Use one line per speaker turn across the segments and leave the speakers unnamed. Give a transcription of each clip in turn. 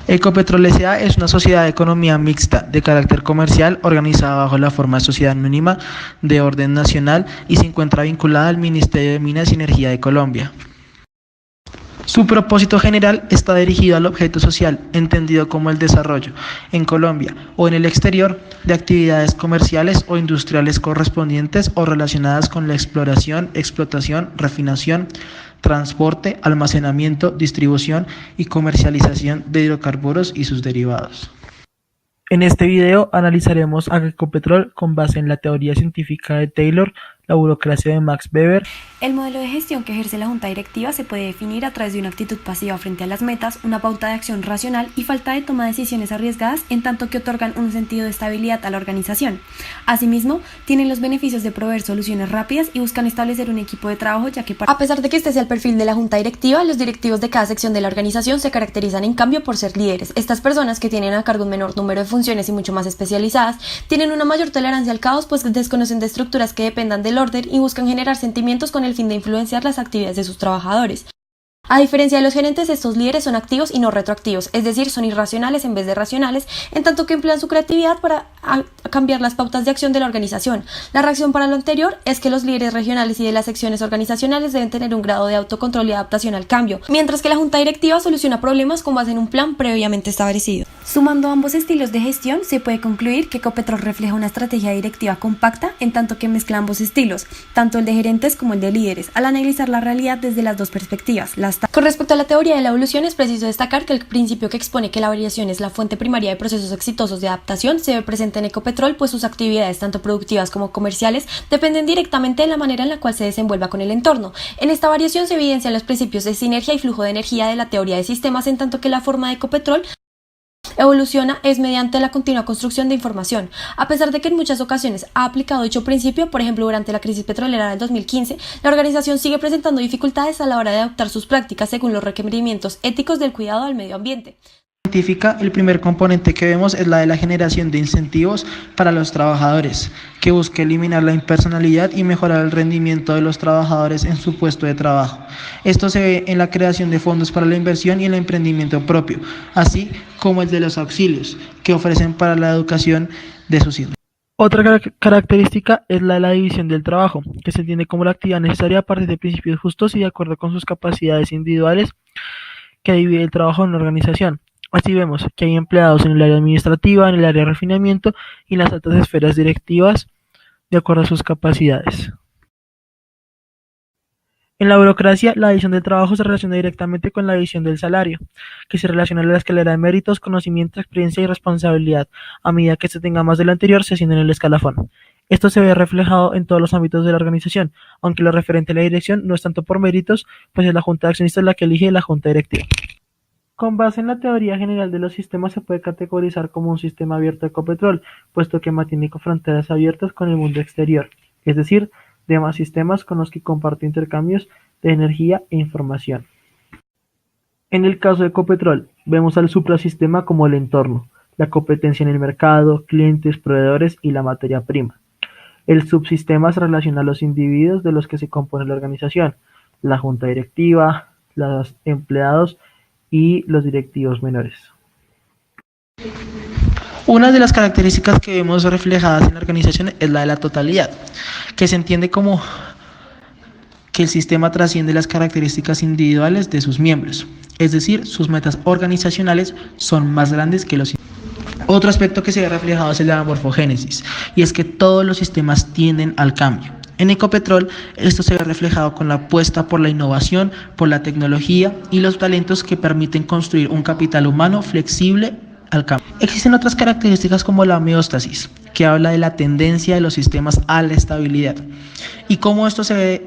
Ecopetrol S.A. es una sociedad de economía mixta de carácter comercial organizada bajo la forma de sociedad anónima de orden nacional y se encuentra vinculada al Ministerio de Minas y Energía de Colombia. Su propósito general está dirigido al objeto social, entendido como el desarrollo, en Colombia o en el exterior, de actividades comerciales o industriales correspondientes o relacionadas con la exploración, explotación, refinación, transporte, almacenamiento, distribución y comercialización de hidrocarburos y sus derivados. En este video analizaremos a Ecopetrol con base en la teoría científica de Taylor, la burocracia de Max Weber.
El modelo de gestión que ejerce la Junta Directiva se puede definir a través de una actitud pasiva frente a las metas, una pauta de acción racional y falta de toma de decisiones arriesgadas, en tanto que otorgan un sentido de estabilidad a la organización. Asimismo, tienen los beneficios de proveer soluciones rápidas y buscan establecer un equipo de trabajo, ya que a pesar de que este sea el perfil de la Junta Directiva, los directivos de cada sección de la organización se caracterizan en cambio por ser líderes. Estas personas, que tienen a cargo un menor número de funciones y mucho más especializadas, tienen una mayor tolerancia al caos, pues desconocen de estructuras que dependan del orden y buscan generar sentimientos con el fin de influenciar las actividades de sus trabajadores. A diferencia de los gerentes, estos líderes son activos y no retroactivos, es decir, son irracionales en vez de racionales, en tanto que emplean su creatividad para cambiar las pautas de acción de la organización. La reacción para lo anterior es que los líderes regionales y de las secciones organizacionales deben tener un grado de autocontrol y adaptación al cambio, mientras que la junta directiva soluciona problemas con base en un plan previamente establecido. Sumando ambos estilos de gestión, se puede concluir que Ecopetrol refleja una estrategia directiva compacta, en tanto que mezcla ambos estilos, tanto el de gerentes como el de líderes, al analizar la realidad desde las dos perspectivas. Con respecto a la teoría de la evolución, es preciso destacar que el principio que expone que la variación es la fuente primaria de procesos exitosos de adaptación se ve presente en Ecopetrol, pues sus actividades, tanto productivas como comerciales, dependen directamente de la manera en la cual se desenvuelva con el entorno. En esta variación se evidencian los principios de sinergia y flujo de energía de la teoría de sistemas, en tanto que la forma de Ecopetrol evoluciona es mediante la continua construcción de información. A pesar de que en muchas ocasiones ha aplicado dicho principio, por ejemplo durante la crisis petrolera del 2015, la organización sigue presentando dificultades a la hora de adoptar sus prácticas según los requerimientos éticos del cuidado al medio ambiente.
Científica, el primer componente que vemos es la de la generación de incentivos para los trabajadores, que busca eliminar la impersonalidad y mejorar el rendimiento de los trabajadores en su puesto de trabajo. Esto se ve en la creación de fondos para la inversión y el emprendimiento propio, así como el de los auxilios que ofrecen para la educación de sus hijos. Otra característica es la de la división del trabajo, que se entiende como la actividad necesaria a partir de principios justos y de acuerdo con sus capacidades individuales que divide el trabajo en una organización. Así vemos que hay empleados en el área administrativa, en el área de refinamiento y en las altas esferas directivas de acuerdo a sus capacidades. En la burocracia, la división del trabajo se relaciona directamente con la división del salario, que se relaciona a la escalera de méritos, conocimiento, experiencia y responsabilidad. A medida que se tenga más de lo anterior, se asciende en el escalafón. Esto se ve reflejado en todos los ámbitos de la organización, aunque lo referente a la dirección no es tanto por méritos, pues es la junta de accionistas la que elige la junta directiva. Con base en la teoría general de los sistemas se puede categorizar como un sistema abierto de Ecopetrol, puesto que mantiene fronteras abiertas con el mundo exterior, es decir, demás sistemas con los que comparte intercambios de energía e información. En el caso de Ecopetrol, vemos al suprasistema como el entorno, la competencia en el mercado, clientes, proveedores y la materia prima. El subsistema se relaciona a los individuos de los que se compone la organización, la junta directiva, los empleados y los directivos menores. Una de las características que vemos reflejadas en la organización es la de la totalidad, que se entiende como que el sistema trasciende las características individuales de sus miembros, es decir, sus metas organizacionales son más grandes que los individuos. Otro aspecto que se ve reflejado es el de la morfogénesis, y es que todos los sistemas tienden al cambio. En Ecopetrol, esto se ve reflejado con la apuesta por la innovación, por la tecnología y los talentos que permiten construir un capital humano flexible al cambio. Existen otras características como la homeostasis, que habla de la tendencia de los sistemas a la estabilidad y cómo esto se ve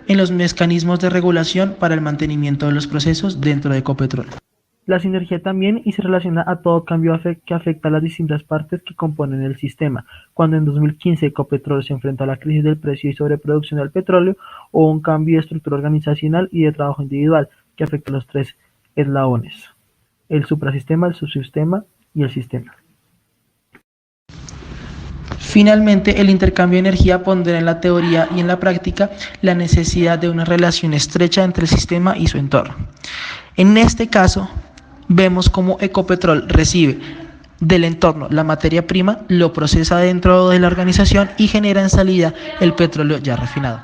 en los mecanismos de regulación para el mantenimiento de los procesos dentro de Ecopetrol. La sinergia también y se relaciona a todo cambio que afecta a las distintas partes que componen el sistema. Cuando en 2015 Ecopetrol se enfrentó a la crisis del precio y sobreproducción del petróleo, hubo un cambio de estructura organizacional y de trabajo individual que afecta a los tres eslabones: el suprasistema, el subsistema y el sistema. Finalmente, el intercambio de energía pondera en la teoría y en la práctica la necesidad de una relación estrecha entre el sistema y su entorno. En este caso, vemos cómo Ecopetrol recibe del entorno la materia prima, lo procesa dentro de la organización y genera en salida el petróleo ya refinado.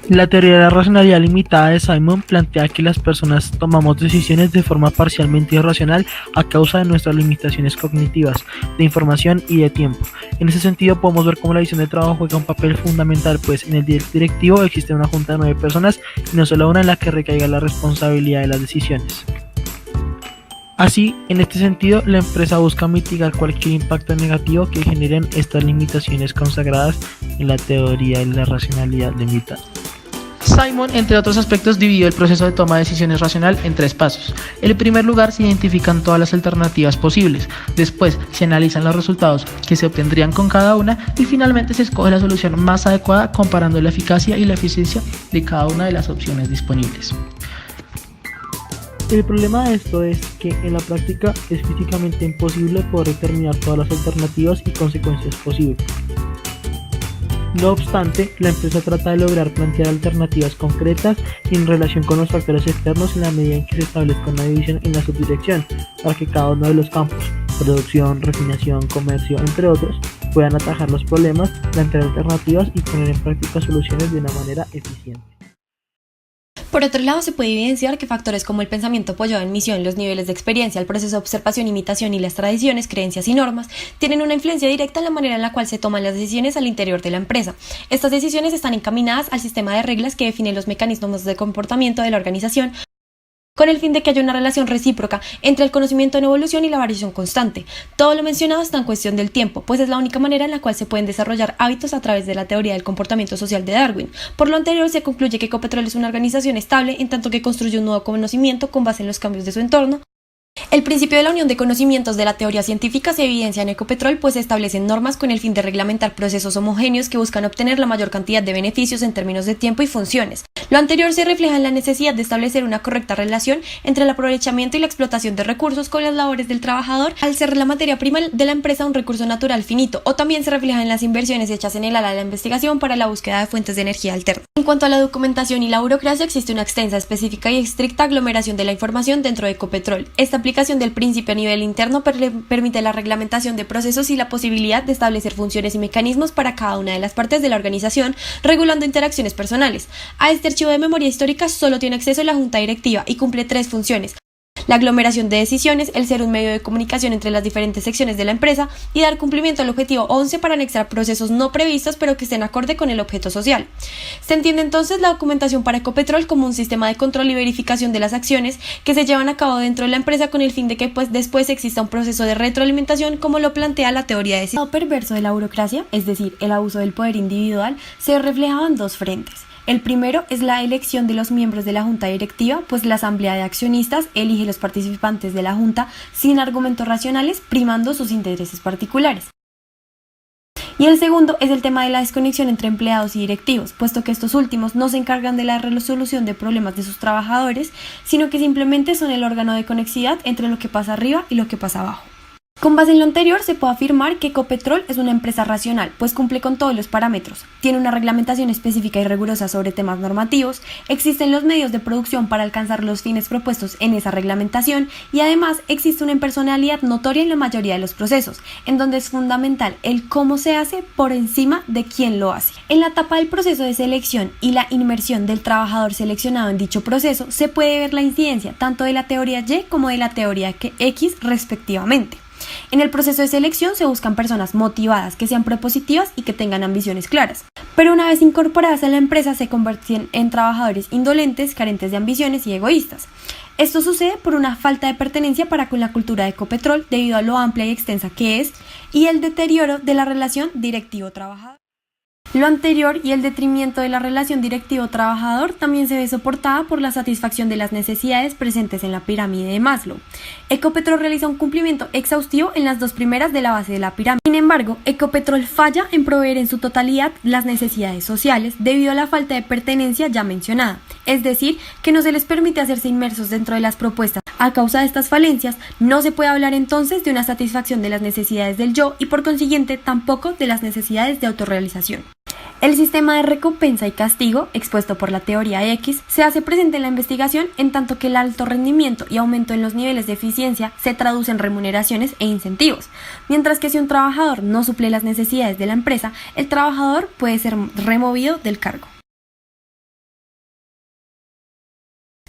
La teoría de la racionalidad limitada de Simon plantea que las personas tomamos decisiones de forma parcialmente irracional a causa de nuestras limitaciones cognitivas, de información y de tiempo. En ese sentido podemos ver cómo la división de trabajo juega un papel fundamental, pues en el directivo existe una junta de 9 personas y no solo una en la que recaiga la responsabilidad de las decisiones. Así, en este sentido, la empresa busca mitigar cualquier impacto negativo que generen estas limitaciones consagradas en la teoría de la racionalidad limitada. Simon, entre otros aspectos, dividió el proceso de toma de decisiones racional en 3 pasos. En primer lugar, se identifican todas las alternativas posibles. Después, se analizan los resultados que se obtendrían con cada una y finalmente se escoge la solución más adecuada comparando la eficacia y la eficiencia de cada una de las opciones disponibles. El problema de esto es que en la práctica es físicamente imposible poder determinar todas las alternativas y consecuencias posibles. No obstante, la empresa trata de lograr plantear alternativas concretas en relación con los factores externos en la medida en que se establezca una división en la subdirección, para que cada uno de los campos, producción, refinación, comercio, entre otros, puedan atajar los problemas, plantear alternativas y poner en práctica soluciones de una manera eficiente.
Por otro lado, se puede evidenciar que factores como el pensamiento apoyado en misión, los niveles de experiencia, el proceso de observación, imitación y las tradiciones, creencias y normas tienen una influencia directa en la manera en la cual se toman las decisiones al interior de la empresa. Estas decisiones están encaminadas al sistema de reglas que define los mecanismos de comportamiento de la organización, con el fin de que haya una relación recíproca entre el conocimiento en evolución y la variación constante. Todo lo mencionado está en cuestión del tiempo, pues es la única manera en la cual se pueden desarrollar hábitos a través de la teoría del comportamiento social de Darwin. Por lo anterior, se concluye que Ecopetrol es una organización estable en tanto que construye un nuevo conocimiento con base en los cambios de su entorno. El principio de la unión de conocimientos de la teoría científica se evidencia en Ecopetrol, pues se establecen normas con el fin de reglamentar procesos homogéneos que buscan obtener la mayor cantidad de beneficios en términos de tiempo y funciones. Lo anterior se refleja en la necesidad de establecer una correcta relación entre el aprovechamiento y la explotación de recursos con las labores del trabajador, al ser la materia prima de la empresa un recurso natural finito, o también se refleja en las inversiones hechas en el área de la investigación para la búsqueda de fuentes de energía alternas. En cuanto a la documentación y la burocracia, existe una extensa, específica y estricta aglomeración de la información dentro de Ecopetrol. Esta aplicación del principio a nivel interno permite la reglamentación de procesos y la posibilidad de establecer funciones y mecanismos para cada una de las partes de la organización, regulando interacciones personales. A este archivo de memoria histórica solo tiene acceso la junta directiva y cumple 3 funciones: la aglomeración de decisiones, el ser un medio de comunicación entre las diferentes secciones de la empresa y dar cumplimiento al objetivo 11 para anexar procesos no previstos pero que estén acorde con el objeto social. Se entiende entonces la documentación para Ecopetrol como un sistema de control y verificación de las acciones que se llevan a cabo dentro de la empresa con el fin de que después exista un proceso de retroalimentación como lo plantea la teoría de decisión. El lado perverso de la burocracia, es decir, el abuso del poder individual, se refleja en 2 frentes. El primero es la elección de los miembros de la junta directiva, pues la asamblea de accionistas elige los participantes de la junta sin argumentos racionales, primando sus intereses particulares. Y el segundo es el tema de la desconexión entre empleados y directivos, puesto que estos últimos no se encargan de la resolución de problemas de sus trabajadores, sino que simplemente son el órgano de conexidad entre lo que pasa arriba y lo que pasa abajo. Con base en lo anterior, se puede afirmar que Ecopetrol es una empresa racional, pues cumple con todos los parámetros, tiene una reglamentación específica y rigurosa sobre temas normativos, existen los medios de producción para alcanzar los fines propuestos en esa reglamentación y además existe una impersonalidad notoria en la mayoría de los procesos, en donde es fundamental el cómo se hace por encima de quién lo hace. En la etapa del proceso de selección y la inmersión del trabajador seleccionado en dicho proceso, se puede ver la incidencia tanto de la teoría Y como de la teoría X respectivamente. En el proceso de selección se buscan personas motivadas, que sean propositivas y que tengan ambiciones claras. Pero una vez incorporadas a la empresa se convierten en trabajadores indolentes, carentes de ambiciones y egoístas. Esto sucede por una falta de pertenencia para con la cultura de Ecopetrol debido a lo amplia y extensa que es y el deterioro de la relación directivo-trabajador. Lo anterior y el detrimento de la relación directivo-trabajador también se ve soportada por la satisfacción de las necesidades presentes en la pirámide de Maslow. Ecopetrol realiza un cumplimiento exhaustivo en las 2 primeras de la base de la pirámide. Sin embargo, Ecopetrol falla en proveer en su totalidad las necesidades sociales debido a la falta de pertenencia ya mencionada, es decir, que no se les permite hacerse inmersos dentro de las propuestas. A causa de estas falencias, no se puede hablar entonces de una satisfacción de las necesidades del yo y por consiguiente tampoco de las necesidades de autorrealización. El sistema de recompensa y castigo, expuesto por la teoría X, se hace presente en la investigación en tanto que el alto rendimiento y aumento en los niveles de eficiencia se traduce en remuneraciones e incentivos, mientras que si un trabajador no suple las necesidades de la empresa, el trabajador puede ser removido del cargo.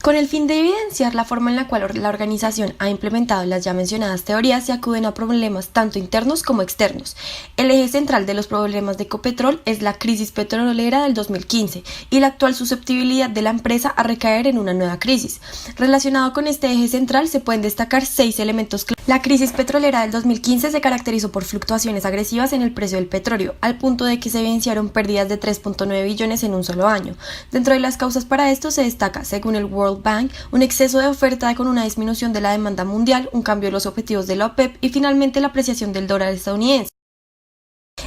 Con el fin de evidenciar la forma en la cual la organización ha implementado las ya mencionadas teorías, se acuden a problemas tanto internos como externos. El eje central de los problemas de Ecopetrol es la crisis petrolera del 2015 y la actual susceptibilidad de la empresa a recaer en una nueva crisis. Relacionado con este eje central se pueden destacar 6 elementos clave. La crisis petrolera del 2015 se caracterizó por fluctuaciones agresivas en el precio del petróleo, al punto de que se evidenciaron pérdidas de 3.9 billones en un solo año. Dentro de las causas para esto se destaca, según el World Bank, un exceso de oferta con una disminución de la demanda mundial, un cambio de los objetivos de la OPEP y finalmente la apreciación del dólar estadounidense.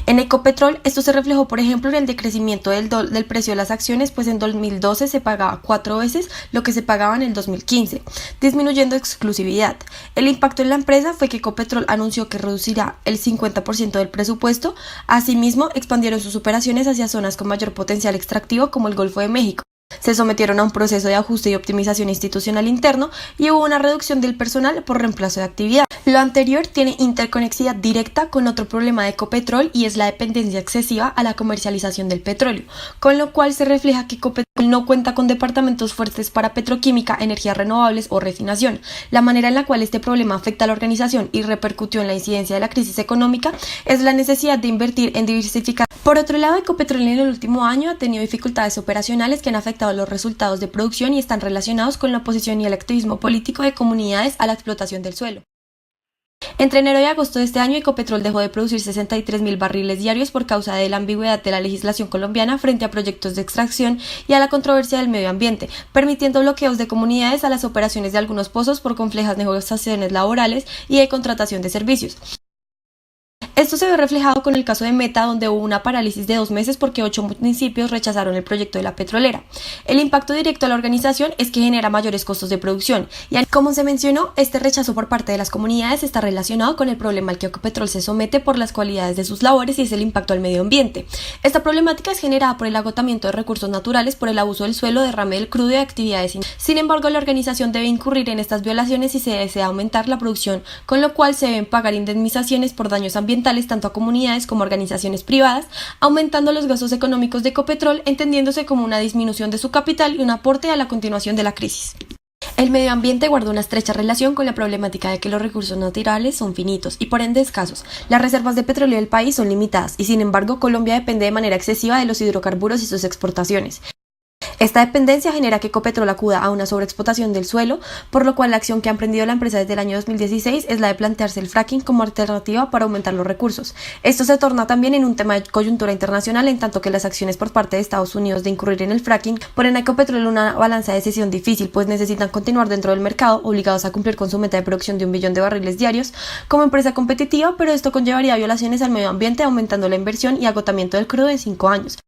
En Ecopetrol, esto se reflejó, por ejemplo, en el decrecimiento del precio de las acciones, pues en 2012 se pagaba 4 veces lo que se pagaba en el 2015, disminuyendo exclusividad. El impacto en la empresa fue que Ecopetrol anunció que reducirá el 50% del presupuesto. Asimismo, expandieron sus operaciones hacia zonas con mayor potencial extractivo como el Golfo de México. Se sometieron a un proceso de ajuste y optimización institucional interno y hubo una reducción del personal por reemplazo de actividad. Lo anterior tiene interconexidad directa con otro problema de Ecopetrol y es la dependencia excesiva a la comercialización del petróleo, con lo cual se refleja que Ecopetrol no cuenta con departamentos fuertes para petroquímica, energías renovables o refinación. La manera en la cual este problema afecta a la organización y repercutió en la incidencia de la crisis económica es la necesidad de invertir en diversificar. Por otro lado, Ecopetrol en el último año ha tenido dificultades operacionales que han afectado los resultados de producción y están relacionados con la oposición y el activismo político de comunidades a la explotación del suelo. Entre enero y agosto de este año, Ecopetrol dejó de producir 63.000 barriles diarios por causa de la ambigüedad de la legislación colombiana frente a proyectos de extracción y a la controversia del medio ambiente, permitiendo bloqueos de comunidades a las operaciones de algunos pozos por complejas negociaciones laborales y de contratación de servicios. Esto se ve reflejado con el caso de Meta, donde hubo una parálisis de 2 meses porque 8 municipios rechazaron el proyecto de la petrolera. El impacto directo a la organización es que genera mayores costos de producción y, como se mencionó, este rechazo por parte de las comunidades está relacionado con el problema al que Ecopetrol se somete por las cualidades de sus labores y es el impacto al medio ambiente. Esta problemática es generada por el agotamiento de recursos naturales, por el abuso del suelo, derrame del crudo y actividades. Sin embargo, la organización debe incurrir en estas violaciones si se desea aumentar la producción, con lo cual se deben pagar indemnizaciones por daños ambientales tanto a comunidades como a organizaciones privadas, aumentando los gastos económicos de Ecopetrol, entendiéndose como una disminución de su capital y un aporte a la continuación de la crisis. El medio ambiente guarda una estrecha relación con la problemática de que los recursos naturales son finitos y por ende escasos. Las reservas de petróleo del país son limitadas y sin embargo Colombia depende de manera excesiva de los hidrocarburos y sus exportaciones. Esta dependencia genera que Ecopetrol acuda a una sobreexplotación del suelo, por lo cual la acción que ha emprendido la empresa desde el año 2016 es la de plantearse el fracking como alternativa para aumentar los recursos. Esto se torna también en un tema de coyuntura internacional, en tanto que las acciones por parte de Estados Unidos de incurrir en el fracking ponen a Ecopetrol en una balanza de decisión difícil, pues necesitan continuar dentro del mercado, obligados a cumplir con su meta de producción de 1 billón de barriles diarios como empresa competitiva, pero esto conllevaría violaciones al medio ambiente, aumentando la inversión y agotamiento del crudo en 5 años.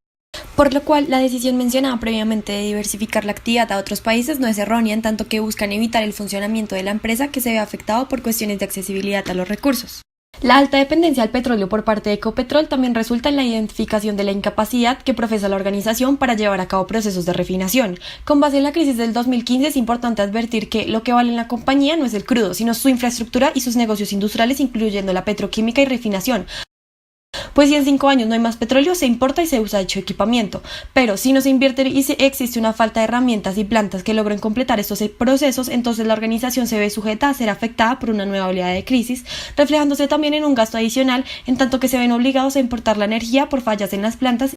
Por lo cual, la decisión mencionada previamente de diversificar la actividad a otros países no es errónea, en tanto que buscan evitar el funcionamiento de la empresa que se ve afectado por cuestiones de accesibilidad a los recursos. La alta dependencia al petróleo por parte de Ecopetrol también resulta en la identificación de la incapacidad que profesa la organización para llevar a cabo procesos de refinación. Con base en la crisis del 2015 es importante advertir que lo que vale en la compañía no es el crudo, sino su infraestructura y sus negocios industriales, incluyendo la petroquímica y refinación. Pues si en 5 años no hay más petróleo, se importa y se usa dicho equipamiento. Pero si no se invierte y existe una falta de herramientas y plantas que logren completar estos procesos, entonces la organización se ve sujeta a ser afectada por una nueva oleada de crisis, reflejándose también en un gasto adicional, en tanto que se ven obligados a importar la energía por fallas en las plantas.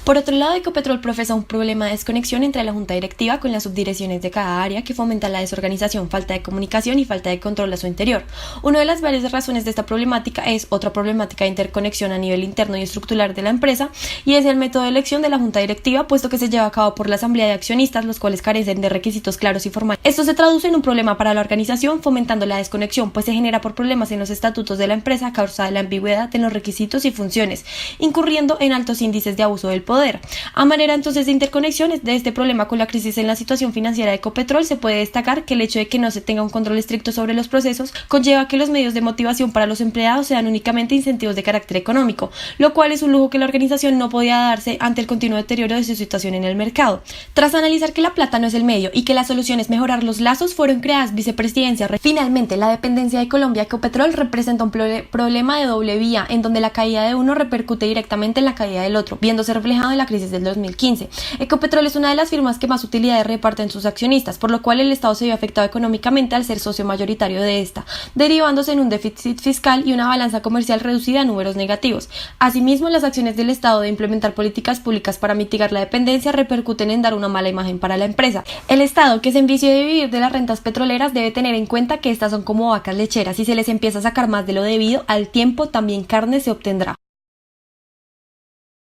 Por otro lado, Ecopetrol profesa un problema de desconexión entre la junta directiva con las subdirecciones de cada área que fomenta la desorganización, falta de comunicación y falta de control a su interior. Una de las varias razones de esta problemática es otra problemática de interconexión a nivel interno y estructural de la empresa, y es el método de elección de la junta directiva, puesto que se lleva a cabo por la asamblea de accionistas, los cuales carecen de requisitos claros y formales. Esto se traduce en un problema para la organización, fomentando la desconexión, pues se genera por problemas en los estatutos de la empresa a causa de la ambigüedad en los requisitos y funciones, incurriendo en altos índices de abuso del poder poder. A manera entonces de interconexiones de este problema con la crisis en la situación financiera de Ecopetrol, se puede destacar que el hecho de que no se tenga un control estricto sobre los procesos conlleva que los medios de motivación para los empleados sean únicamente incentivos de carácter económico, lo cual es un lujo que la organización no podía darse ante el continuo deterioro de su situación en el mercado. Tras analizar que la plata no es el medio y que la solución es mejorar los lazos, fueron creadas vicepresidencias. Finalmente, la dependencia de Colombia a Ecopetrol representa un problema de doble vía, en donde la caída de uno repercute directamente en la caída del otro, viéndose reflejado en la crisis del 2015. Ecopetrol es una de las firmas que más utilidades reparten sus accionistas, por lo cual el Estado se vio afectado económicamente al ser socio mayoritario de esta, derivándose en un déficit fiscal y una balanza comercial reducida a números negativos. Asimismo, las acciones del Estado de implementar políticas públicas para mitigar la dependencia repercuten en dar una mala imagen para la empresa. El Estado, que se envició de vivir de las rentas petroleras, debe tener en cuenta que estas son como vacas lecheras. Si se les empieza a sacar más de lo debido, al tiempo también carne se obtendrá.